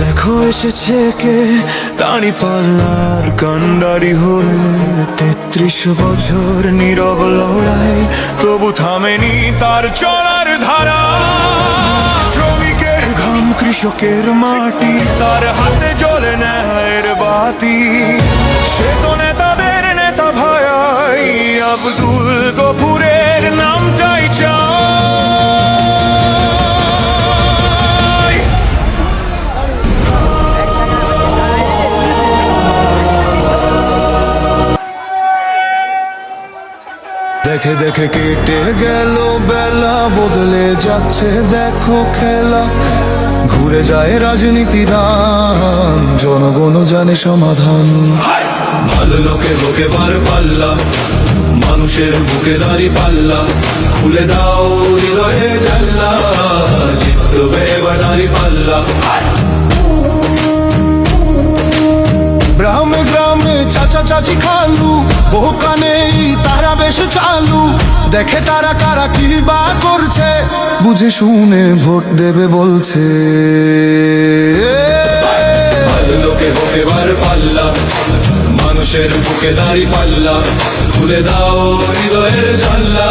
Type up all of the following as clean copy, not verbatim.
দেখো এসেছে কে দাঁড়িপাল্লার কান্ডারি হয়ে। ৩৩ বছর নীরব লড়াই, তবু থামেনি তার চলার ধারা। শ্রমিকের ঘাম, কৃষকের মাটি, তার হাতে জ্বলে ন্যায়ের বাতি। সে তো নেতাদের নেতা ভাই, আব্দুল গফুরের নামটাই চাই। দেখে দেখে কেটে গেল বেলা, বদলে যাচ্ছে দেখো খেলা। ঘুরে যায় রাজনীতি দান, জনগণ জানে সমাধান। ভালো লোকে হোকে বার পাল্লা, মানুষের বুকে দাঁড়িপাল্লা। খুলে দাও হৃদয়ে জানলা, জিতবে এবার দাঁড়িপাল্লা। গ্রামে গ্রামে চাচা চাচি খালু, বহু কানেই তারা বেশ চালু। দেখে তারা কারা কি বা করছে, বুঝে শুনে ভোট দেবে বলছে। ভালো লোকে হোকে বার পাল্লা, মানুষের বুকে দাঁড়িপাল্লা। খুলে দাও হৃদয়ের জানলা,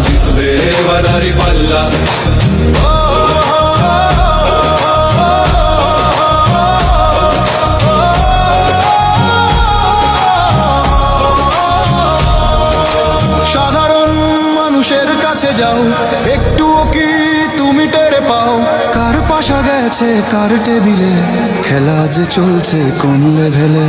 জিতবে এবার দাঁড়িপাল্লা। সাধারণ মানুষের কাছে যাও, একটুও কি তুমি টেরে পাও? কার পাশা গেছে কার টেবিলে, খেলা যে চলছে কোন লেভেলে।